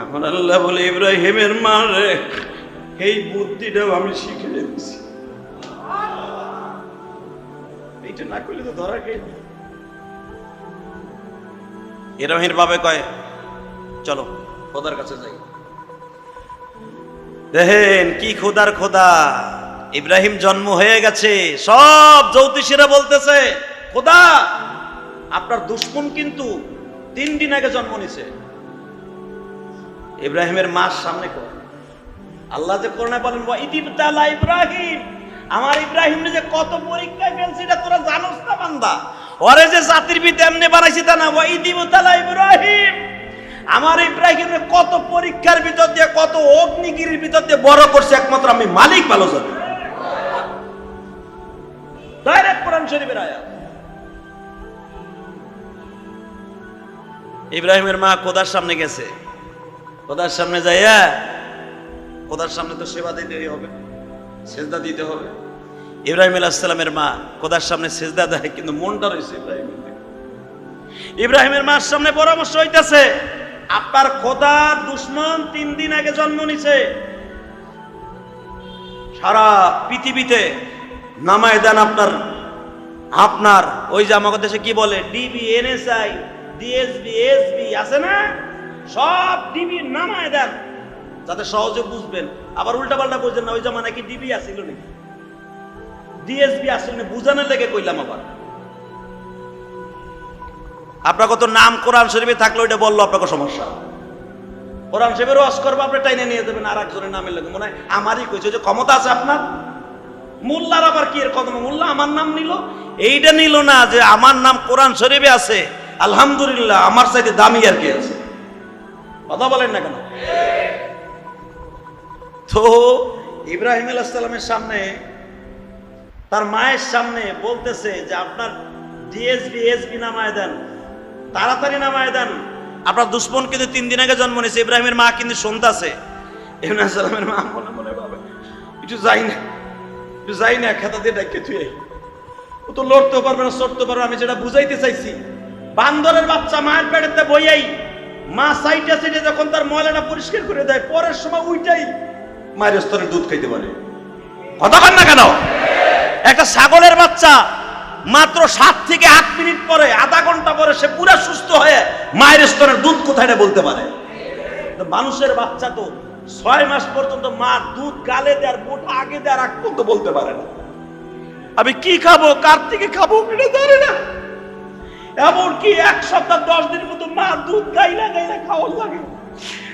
আমার আল্লাহ বলে, ইব্রাহিমের মা রে, এই বুদ্ধিটাও আমি শিখে দিয়েছি, এইটা না করলে তো ধরা খেয়ে। ইব্রাহিমের বাবা কয়, চলো খোদার কাছে যাই। দেখেন কি খোদার খোদা, ইব্রাহিম জন্ম হয়ে গেছে, সব জ্যোতিষীরা বলতেছে, খোদা আপনার দুশমন কিন্তু 3 দিন আগে জন্ম নিছে। ইব্রাহিমের মার সামনে কর, আল্লাহ যে করোনা বলেন, ওয়াইদিবতালা ইব্রাহিম, আমার ইব্রাহিম যে কত পরীক্ষায় ফেলছে এটা তোরা জানোস না বান্দা। ওরে যে জাতির পিতা এমনি বানাইছি তা না, ওয়াইদিবতালা ইব্রাহিম, আমার ইব্রাহিমের কত পরীক্ষার ভিতর দিয়ে, কত অগ্নিগিরির ভিতর দিয়ে বড় করছে, একমাত্র আমি মালিক ভালো জানি। ডাইরেক্ট কোরআন শরীফের আয়াত। ইব্রাহিমের মা খোদার সামনে গেছে, খোদার সামনে যাইয়া, খোদার সামনে তো সেবা দিতেই হবে, সেজদা দিতে হবে। ইব্রাহিম আলাইহিস সালামের মা খোদার সামনে সেজদা দেয়, কিন্তু মনটা রয়েছে ইব্রাহিমের। ইব্রাহিমের মার সামনে পরামর্শ হইতেছে, আপনার খোদার দুশমন 3 দিন আগে জন্ম নিছে, সারা পৃথিবীতে নামায় দেন আপনার আপনার ওই যে আমাদের দেশে কি বলে, ডিবি, এনএসআই, ডিএসবি, এসবি আছে না, সব ডিবি নামায় দেন, যাতে সহজে বুঝবেন। আবার উল্টা পাল্টা বুঝবেন না, ওই জামানা কি ডিবি আসিল নাকি, ডিএসবি আসিল না, বুঝানোর লেগে কইলাম। আবার আপনার কত নাম কোরআন শরীফে থাকলে ওইটা বললো আপনাকে সমস্যা। কোরআন শরীফের ওয়াজ করবো, আপনি টাইনে নিয়ে যাবেন আর একজনের নামের লাগে, মনে হয় আমারই কইছে, যে ক্ষমতা আছে আপনার। মোল্লার আবার কি এর কদম, মোল্লা আমার নাম নিল, এইটা নিল না যে আমার নাম কোরআন শরীফে আছে, আলহামদুলিল্লাহ আমার চাইতে দামি আর কি আছে। কথা বলেন না কেন? তো ইব্রাহিম আলাইহিস সালামের সামনে, তার মায়ের সামনে বলতেছে যে আপনার ডিএসবি, এসবি নামায় দেন, তাড়াতাড়ি নামায় দেন, আপনার দুশমন কিন্তু 3 দিন আগে জন্ম নিয়েছে। ইব্রাহিমের মা কিন্তু শুনতেছে। ইব্রাহিম আলাইহিস সালামের মা মনে মনে ভাবে, একটু যাই না, একটু যাই না, খেতা দিয়ে ডাকে থুয়ে, ও তো লড়তেও পারবে না, চড়তে পারবে। আমি যেটা বুঝাইতে চাইছি, বান্দরের বাচ্চা মায়ের পেটেতে বইয়াই, মা সাইডে সাইডে যখন তার ময়লাটা পরিষ্কার করে দেয়, পরের সময় উইটাই মায়ের স্তরে দুধ খাইতে পারে। কথা বল না কেন? একটা ছাগলের বাচ্চা মাত্র 7 থেকে 8 মিনিট পরে, আধা ঘন্টা পরে সে পুরো সুস্থ হয়ে মায়ের স্তরের দুধ কোথায় বলতে পারে। মানুষের বাচ্চা তো 6 মাস পর্যন্ত মার দুধ গালে দেওয়ার বোটা আগে দেওয়ার আগ পর্যন্ত বলতে পারে না, আমি কি খাবো কার থেকে খাবো এটা জানে না। এমনকি 1 সপ্তাহ 10 দিনের মতো মা দুধ গাইলা গাইলা খাওয়ার লাগে।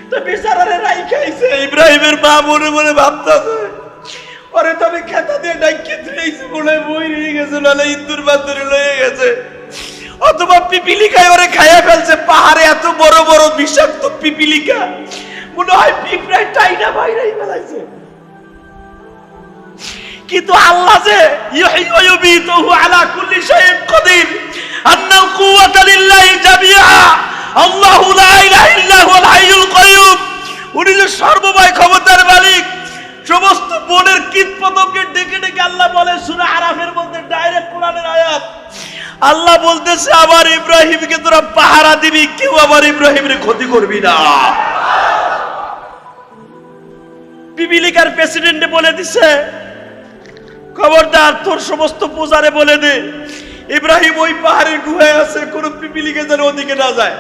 তো বেচারারে রাই খাইছে। ইব্রাহিমের মা মনে মনে ভাবতেছে, ওরে তবে খেতা দিয়ে ডাইকে দিয়েছে বলে বই নিয়ে গেছে, নাহলে ইন্দুর বান্দরে লয়ে গেছে, অথবা পিপিলিকা ওরে খাইয়া ফেলছে। পাহাড়ে এত বড় বড় বিষাক্ত পিপিলিকা, মনে হয় পিঁপড়ায় টাইনা বাইরেই ফেলাইছে। কিন্তু আল্লাহ যে ইউহয়ী ওয়া ইউমীতুহু আলা কুল্লি শাইইন কাদির, আন্নাল কুওয়াতা লিল্লাহি জামিআ, আল্লাহু লা ইলাহা ইল্লা হুয়াল হাইয়ুল কাইয়্যুম। উনি যে সর্বময় ক্ষমতার মালিক। সমস্ত বনের কীটপতঙ্গকে ডেকে ডেকে আল্লাহ বলে সূরা আরাফের মধ্যে, ডাইরেক্ট কোরআনের আয়াত। আল্লাহ বলতেছে, আমার ইব্রাহিমকে তোরা পাহারা দিবি, কেউ আমার ইব্রাহিমের ক্ষতি করবি না। পিপিলিকার প্রেসিডেন্টে বলে দিছে, খবরদার তোর সমস্ত পূজারে বলে দে ইব্রাহিম ওই পাহাড়ের গুহায় আছে, কোন পিপিলিকা যেন ওদিকে না যায়।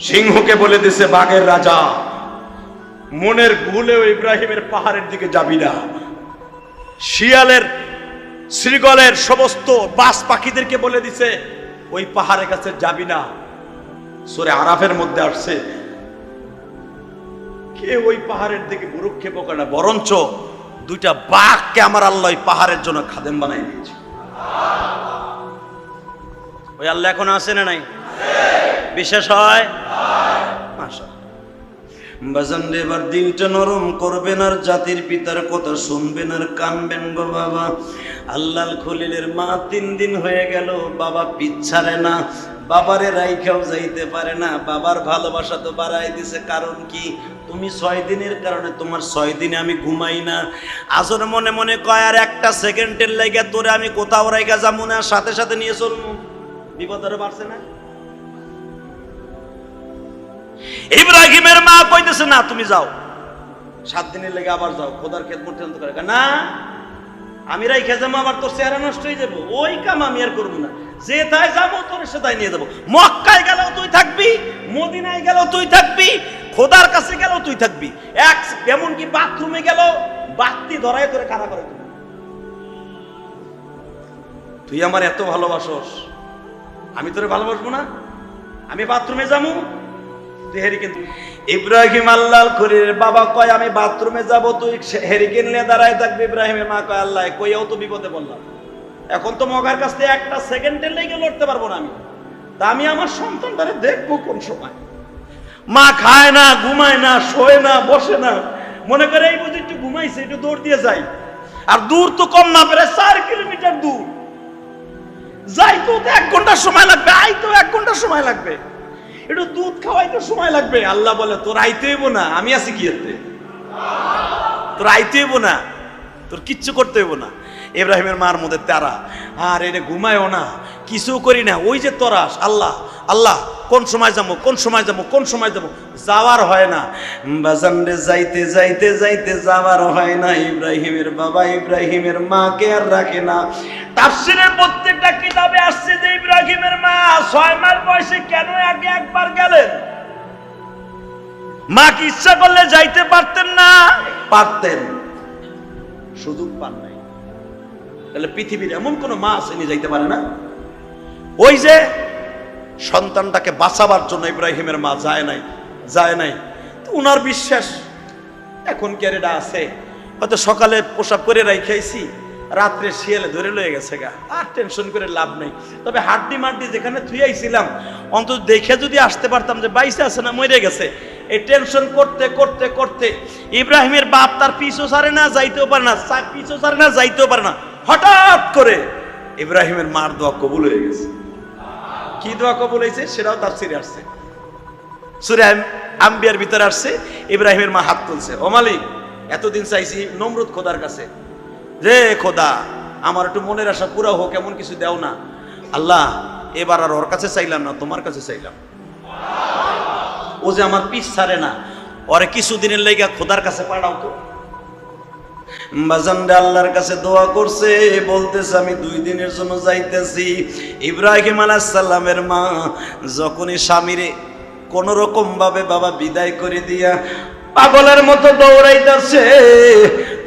সিংহকে বলে দিছে, বাঘের রাজা, মনের ভুলেও ইব্রাহিমের পাহাড়ের দিকে যাবি না। শিয়ালের শ্রীগলের সমস্ত বাস পাখিদেরকে বলে দিছে, ওই পাহাড়ের কাছে যাবি না। সূরা আরাফের মধ্যে আসছে, কে ওই পাহাড়ের দিকে ভ্রুক্ষেপ করে না, বরঞ্চ 2টা বাঘকে আমার আল্লাহ ওই পাহাড়ের জন্য খাদেম বানাই দিয়েছে। ওই আল্লাহ এখন আছে না নাই? বিশেষ হয় মাশাআল্লাহ। বাজান রে, এবার দিলটা নরম করবেন আর জাতির পিতার কথা শুনবেন আর কানবেন গো বাবা। আল্লাহর খলিলের মা 3 দিন হয়ে গেল, বাবা পিছারে না, বাবারে রাইখাও যাইতে পারে না। বাবার ভালোবাসা তো বাড়াই দিছে, কারণ কি? তুমি 6 দিনের কারণে তোমার 6 দিনে আমি ঘুমাই না। আজর মনে মনে কয়, আর 1টা সেকেন্ডের লাইগা তোরে আমি কোথাও রাইখা যাবো না, সাথে সাথে নিয়ে চলবো। বিপদরে বাড়ছে না? ইব্রাহিমের মা কইতেছে, না তুমি যাও, 7 দিনের লেগে আবার যাও, খোদার খেদমত করে না, আমি রাইখা যাবো, আবার তোর চেহারা নষ্ট হয়ে যাবো, ওই কাম আমি আর করবো না। যেটাই যাবো তোর সেটাই নিয়ে যাবো। মক্কায় গেলেও তুই থাকবি, মদিনায় গেলেও তুই থাকবি, খোদার কাছে গেলেও তুই থাকবি। এমনকি বাথরুমে গেল বাতি ধরায় তোরে কানা করে দিবি। তুই আমার এত ভালোবাসস, আমি তোরে ভালোবাসবো না? আমি বাথরুমে যাবো, কিন্তু ইব্রাহিম আল্লাহর খলিলের বাবা কয়, আমি বাথরুমে যাব, তুই হেরিকেন নিয়ে দাঁড়ায় থাকবি। ইব্রাহিমের মা কয়, আল্লাহ কইও তো বিপদে বললাম, এখন তো মগার কাছ থেকে 1টা সেকেন্ডের লেগে লড়তে পারবো না আমি, তা আমি আমার সন্তানটারে দেখবো কোন সময়। মা খায় না, ঘুমায় না, শোয় না, বসে না, মনে করে এই বুঝি একটু ঘুমাইছে, একটু দৌড় দিয়ে যাই। আর দূর তো কম না, প্রায় 4 কিলোমিটার দূর, যাইতো 1 ঘন্টা সময় লাগবে, আইতো 1 ঘন্টা সময় লাগবে, একটু দুধ খাওয়াইতে সময় লাগবে। আল্লাহ বলে, তোর আইতে হইব না, আমি আছি কি এতে, তোর আইতে হইব না, তোর কিচ্ছু করতে হইব না। ইব্রাহিমের মার মধ্যে তারা, আর এটা ঘুমায়ও না, কিছু করি না, ওই যে তরাস, আল্লাহ আল্লাহ কোন সময় যাবো, কোন সময় যাবো, কোন সময় যাবো, যাওয়ার হয় না। বাজান রে, যাইতে যাইতে যাইতে যাওয়ার হয় না। ইব্রাহিমের বাবা ইব্রাহিমের মাকে আর রাখে না। তাফসীরের প্রত্যেকটা কিতাবে আসছে যে ইব্রাহিমের মা 6 মাস বয়সে কেন আগে একবার গেলেন। মা কি ইচ্ছা করলে যাইতে পারতেন না? পারতেন, সুযোগ পান নাই। তাহলে পৃথিবীর এমন কোন মা আসেনি যাইতে পারে না? ওই যে সন্তানটাকে বাঁচাবার জন্য ইব্রাহিমের মা যায় নাই। উনার বিশ্বাস, এখন কি আর এটা আছে? হয়তো সকালে পোশাক করে রাইখাইছি, রাত্রে শিয়ালে ধরে লয়ে গেছে গা, আর টেনশন করে লাভ নেই। তবে হাড্ডি মাড্ডি যেখানে থুইয়াইছিলাম, অন্তত দেখে যদি আসতে পারতাম যে বাইসে আছে না মরে গেছে, এই টেনশন করতে করতে করতে ইব্রাহিমের বাপ তার পিছু ছাড়ে না, যাইতেও পারে না, পিছু ছাড়ে না, যাইতেও পারে না। হঠাৎ করে ইব্রাহিমের মার দোয়া কবুল হয়ে গেছে। কি দোয়া কবুল হয়েছে সেটাও তাফসীরে আসছে, সূরা আম্বিয়ার ভিতরে আসছে। ইব্রাহিমের মা হাত তুলছে, ও মালিক, এতদিন চাইছি নমরুদ খোদার কাছে, রে খোদা, আমার একটু মনের আশা পুরা হোক, এমন কিছু দেও না। আল্লাহ, এবার আর ওর কাছে চাইলাম না, তোমার কাছে চাইলাম। ও যে আমার পিছ ছাড়ে না, ওরে কিছুদিনের লেগে খোদার কাছে পাঠাও তো। বাজানরা আল্লাহর কাছে দোয়া করছে, বলতেছে আমি 2 দিনের জন্য যাইতেছি। ইব্রাহিম আলাইহিস সালামের মা যখনই স্বামীরে কোন রকম ভাবে বাবা বিদায় করে দিয়া পাগলের মতো দৌড়াইতেছে।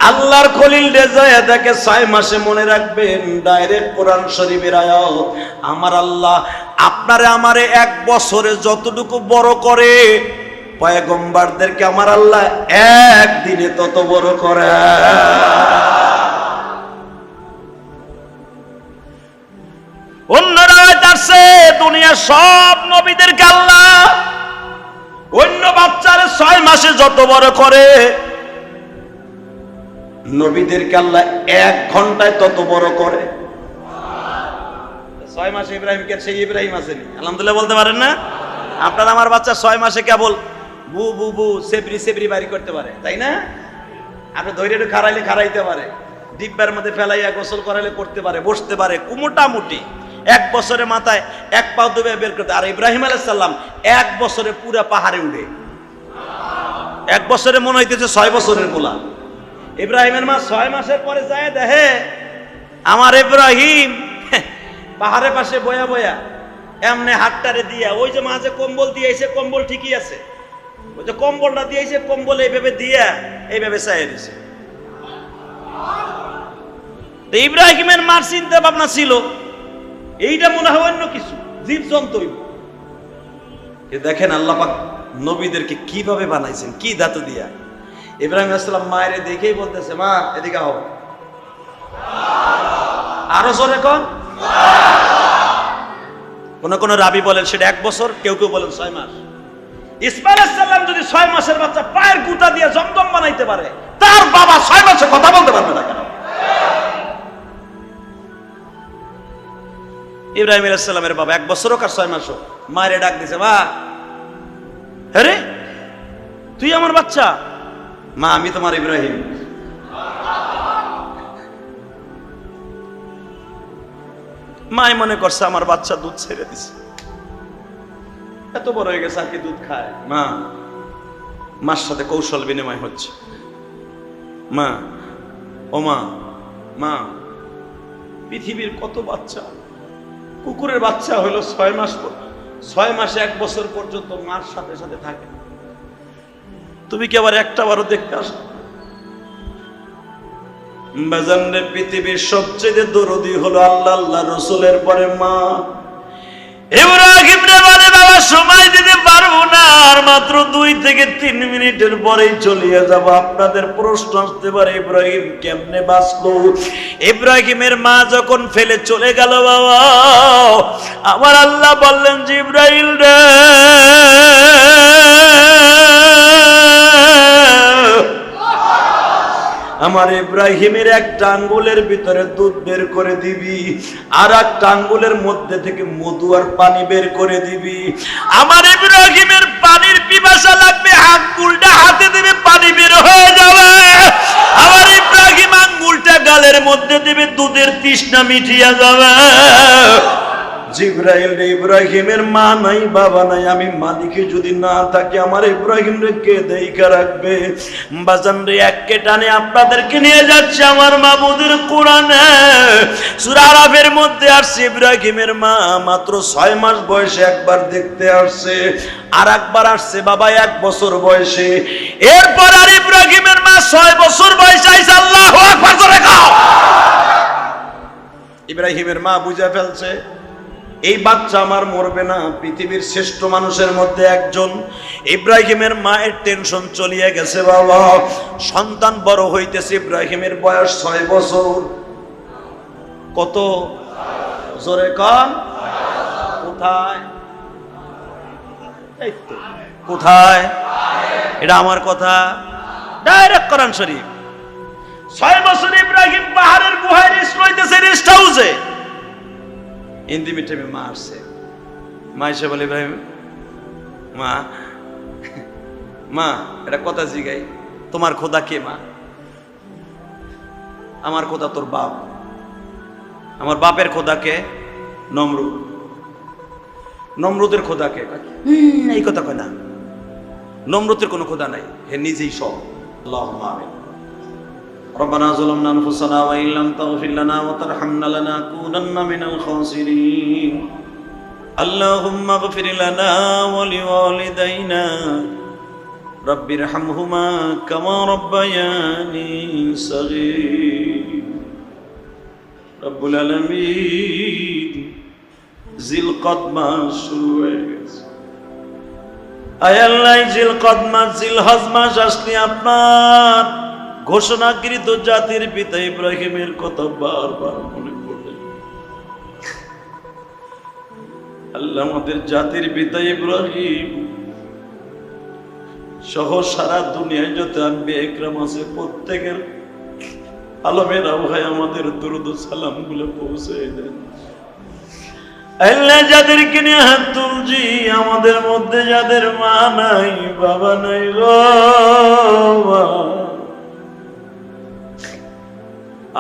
আল্লাহর খলিল রেজায়া দেখে 6 মাসে মনে রাখবেন ডাইরেক্ট কোরআন শরীফের আয়াত, আমার আল্লাহ আপনারে আমারে 1 বছরে যতটুকু বড় করে পয়গম্বরদেরকে আমার আল্লাহ 1 দিনে তত বড় করে। অন্যরা আছে দুনিয়ার সব নবীদেরকে আল্লাহ অন্য বাচ্চারে 6 মাসে যত বড় করে নবীদেরকে আল্লাহ 1 ঘন্টায় তত বড় করে। 6 মাসে ইব্রাহিমকে সেই ইব্রাহিম আসেনি, আলহামদুলিল্লাহ বলতে পারেন না? আপনার আমার বাচ্চা 6 মাসে কেবল বু বু বু সেবরি সেবরি বাড়ি করতে পারে, তাই না? আপনি ধৈর্য একটু খারাইলে খারাইতে পারে, ডিব্বার মধ্যে ফেলাইয়া গোসল করাইলে করতে পারে, বসতে পারে, মোটামুটি 1 বছরে মাথায় 1 পা ডুবে বের করতে। আর ইব্রাহিম আলাইহিস সালাম 1 বছরে পুরা পাহাড়ে উঠে, 1 বছরে মনে হইতেছে 6 বছরের পোলা। ইব্রাহিমের মা 6 মাসের পরে যায় দেখে আমার ইব্রাহিম পাহাড়ের পাশে বয়া বয়া এমনি হাতটারে দিয়া, ওই যে মাঝে কম্বল দিয়েছে, কম্বল ঠিকই আছে, ওই যে কম্বলটা দিয়েছে, কম্বল এইভাবে দিয়া এইভাবে চাইয়ে দিছে। ইব্রাহিমের মার চিন্তা ভাবনা ছিল এইটা মনে হয় অন্য কিছু জীব জন্তু। দেখেন আল্লাহ পাক নবীদেরকে কিভাবে বানাইছেন, কি ধাতু দিয়া। ইব্রাহিম আলাইহিস সালাম মায়ের দেখেই বলতেছে, মা এদিকে আও, আরো জোরে কোন। কোন কোন রাবি বলেন সেটা 1 বছর, কেউ কেউ বলেন 6 মাস। ইসমাইল আলাইহিস সালাম যদি 6 মাসের বাচ্চা পায়ের গুতা দিয়ে জমজম বানাইতে পারে, তার বাবা 6 মাসে কথা বলতে পারবে না কেন? ইব্রাহিম আলাইহিস সালামের বাবা 1 বছর হোক আর 6 মাস হোক, মায়ের ডাক দিছে, মা আরে তুই আমার বাচ্চা? মা আমি তোমার ইব্রাহিম। মাই মনে করছে আমার বাচ্চা দুধ ছেড়ে দিছে, এত বড় হয়ে গেছে আর কি দুধ খায়। মা মার সাথে কৌশল বিনিময় হচ্ছে। মা ও মা, মা পৃথিবীর কত বাচ্চা, কুকুরের বাচ্চা হলো 6 মাস, 6 মাসে 1 বছর পর্যন্ত মার সাথে সাথে থাকে, তুমি কি আবার একটা বারও দেখতে আসো? বাজানরে পৃথিবীর সবচেয়ে দরদি হলো আল্লাহ আল্লাহ রসুলের পরে মা। ইব্রাহিম রে বলে, বাবা সময় দিতে পারবো না, আর মাত্র 2 থেকে 3 মিনিটের পরেই চলিয়ে যাব। আপনাদের প্রশ্ন আসতে পারে ইব্রাহিম কেমনে বাঁচলো? ইব্রাহিমের মা যখন ফেলে চলে গেল বাবা, আমার আল্লাহ বললেন জিব্রাইল রে, আমার ইব্রাহিমের 1টা আঙ্গুলের ভিতরে দুধ বের করে দিবি, আর 1টা আঙ্গুলের মধ্যে থেকে মধু আর পানি বের করে দিবি। আমার ইব্রাহিমের পানির পিপাসা লাগবে, আঙ্গুলটা হাতে দেবে, পানি বের হয়ে যাবে। আমার ইব্রাহিম আঙ্গুলটা গালের মধ্যে দেবে, দুধের তৃষ্ণা মিটিয়ে যাবে। জিব্রাইল রে, ইব্রাহিমের মা নাই বাবা নাই, আমি মালিকে যদি না থাকি আমার ইব্রাহিম রে কে দেখা রাখবে? বাজান রে, এক টানে আপনাদেরকে নিয়ে যাচ্ছে আমার মাবুদের কোরআনে। সূরা আরাফের মধ্যে আসছে ইব্রাহিমের মা মাত্র 6 মাস বয়সে একবার দেখতে আসছে, আর একবার আসছে বাবা 1 বছর বয়সে। এরপর আর ইব্রাহিমের মা 6 বছর বয়সে আইছে। আল্লাহু আকবার জোরে কও। ইব্রাহিমের মা বুঝে ফেলছে এই বাচ্চা আমার মরবে না, পৃথিবীর শ্রেষ্ঠ মানুষের মধ্যে একজন। ইব্রাহিমের মায়ের টেনশন চলিয়ে গেছে বাবা, সন্তান বড় হইতেছে। ইব্রাহিমের বয়স 6 বছর। কত জোরে কন? কোথায়? এই তো কোথায়? এটা আমার কথা, ডাইরেক্ট কোরআন শরীফ। 6 বছর ইব্রাহিম পাহাড়ের গুহায় রেস্ট লইতেছে, রেস্ট হাউসে। ইন্দিমি টাইমে মা আসছে, মা এসে বলে, ইব্রাহিম মা, মা এটা কথা জিগাই, তোমার খোদা কে মা? আমার খোদা তোর বাপ। আমার বাপের খোদা কে? নমরুদ। নমরুদের খোদা কে? এই কথা কয় না, নমরুদের কোনো খোদা নাই, হে নিজেই সব। আল্লাহুম্মা আমিন। ربنا ظلمنا أنفسنا وإن لم تغفر لنا وترحمنا لنكونن من الخاسرين اللهم اغفر لنا ولوالدينا رب ارحمهما كما ربياني صغير رب العالمين জিল কদমা শুরু হয়ে গেছে আয় আল্লাহ জিল কদমা জিল হজ মাস আসলে আপনার ঘোষণাকৃত জাতির পিতা ইব্রাহিমের কথা বারবার মনে পড়ে আল্লাহ আমাদের জাতির পিতা ইব্রাহিম সহ সারা দুনিয়ায় যত আম্বিয়া ইকরাম আছে প্রত্যেকের আলমের আবহাওয়ায় আমাদের দুরূদ সালাম গুলো পৌঁছে দেন আল্লাহ যাদেরকে নিয়ে হাত তুলছি আমাদের মধ্যে যাদের মা নাই বাবা নাই গো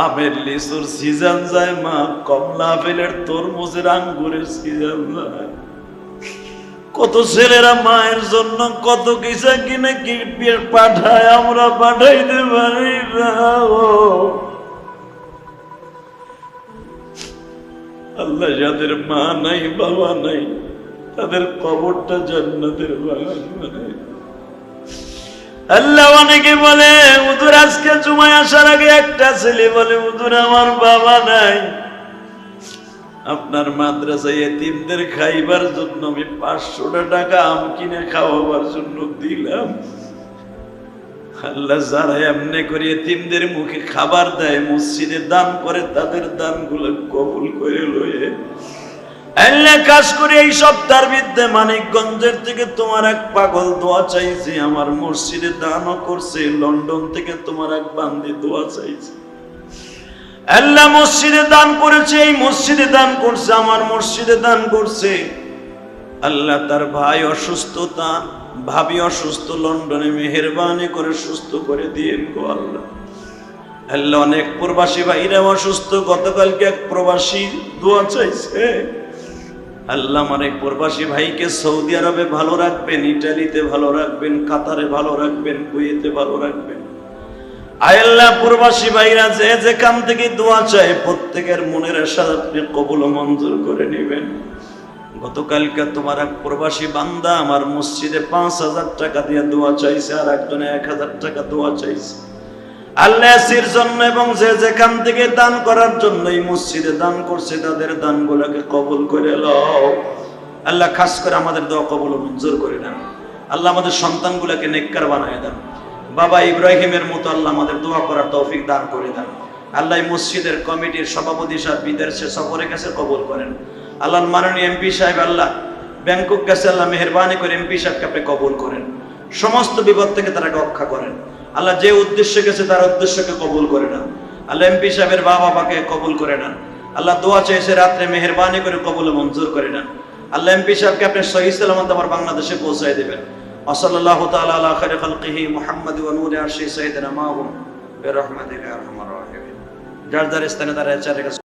আমের লিচুর সিজন যায় মা কমলা আপেলের তরমুজের আঙ্গুরের সিজন যায় কত ছেলেরা মায়ের জন্য কত কিছু কিনে কি পাঠায় আমরা পাঠাইতে পারি না আল্লাহ যাদের মা নাই বাবা নাই তাদের কবরটা জান্নাতের বাগান বানায় আল্লাহ অনেকে বলে হুজুর আজকে জুমায় আসার আগে একটা ছেলে বলে হুজুর আমার বাবা নাই আপনার মাদ্রাসায় এতিমদের খাইবার জন্য আমি 500 টাকা আম কিনে খাওয়াবার জন্য দিলাম আল্লাহ যারা এমনি করে এতিমদের মুখে খাবার দেয় মসজিদে দান করে তাদের দানগুলো কবুল করে লয়ে আল্লাহ কাজ করে এই সপ্তাহের মধ্যে মানিকগঞ্জের থেকে তোমার এক পাগল দোয়া চাইছে আমার মসজিদে দানও করছে লন্ডন থেকে তোমার এক বান্দি দোয়া চাইছে আল্লাহ মসজিদে দান করেছে এই মসজিদে দান করছে আমার মসজিদে দান করছে আল্লাহ তার ভাই অসুস্থ তার ভাবি অসুস্থ লন্ডনে মেহেরবানি করে সুস্থ করে দিয়েন গো আল্লাহ আল্লাহ অনেক প্রবাসী ভাইরা অসুস্থ গতকালকে এক প্রবাসী দোয়া চাইছে আল্লাহ আমার এই প্রবাসী ভাইকে সৌদি আরবে ভালো রাখবেন ইটালিতে ভালো রাখবেন কাতারে ভালো রাখবেন কুয়েতে ভালো রাখবেন আয় আল্লাহ প্রবাসী ভাইরা যে যেখান থেকে দোয়া চায় প্রত্যেকের মনের আশা আপনি কবুল ও মঞ্জুর করে নেবেন গতকালকে তোমার এক প্রবাসী বান্দা আমার মসজিদে 5000 টাকা দিয়ে দোয়া চাইছে আর একজনে 1000 টাকা দোয়া চাইছে আল্লাহ এর জন্য এবং যে যেখান থেকে দান করার জন্য এই মসজিদে দান করছে তাদের দানগুলোকে কবুল করে লও আল্লাহ খাস করে আমাদের দোয়া কবুল ও মঞ্জুর করে দেন আল্লাহ আমাদের সন্তানগুলোকে নেককার বানায় দেন বাবা ইব্রাহিমের মতো আল্লাহ আমাদের দোয়া করার তৌফিক দান করে দেন আল্লাহ এই মসজিদের কমিটির সভাপতি সাহেব বিদেশে সফরে গেছে কবুল করেন আল্লাহ মাননীয় এমপি সাহেব আল্লাহ ব্যাংকক গেছে আল্লাহ মেহেরবানি করে এমপি সাহেবকে আপনি কবুল করেন সমস্ত বিপদ থেকে তারা রক্ষা করেন আল্লাহ যে উদ্দেশ্যে গেছে তার উদ্দেশ্যকে কবুল করে নেন আল্লাহ এমপি সাহেবের বাবা মাকে কবুল করে নেন আল্লাহ দোয়া চেয়েছে রাত্রে মেহেরবানি করে কবুল মঞ্জুর করে নেন আল্লাহ এমপি সাহেবকে আপনি সহিহ সালামত আমার বাংলাদেশে পৌঁছায় দেবেন ওয়াসাল্লাল্লাহু তাআলা আলা খায়রি খালকিহি মুহাম্মাদ ওয়া নূরি আরশি সাইয়্যিদিনা মাহুম বিরহমাতিকা ইয়া আরহামার রাহিমিন যার যার স্থানে দাঁড়ায়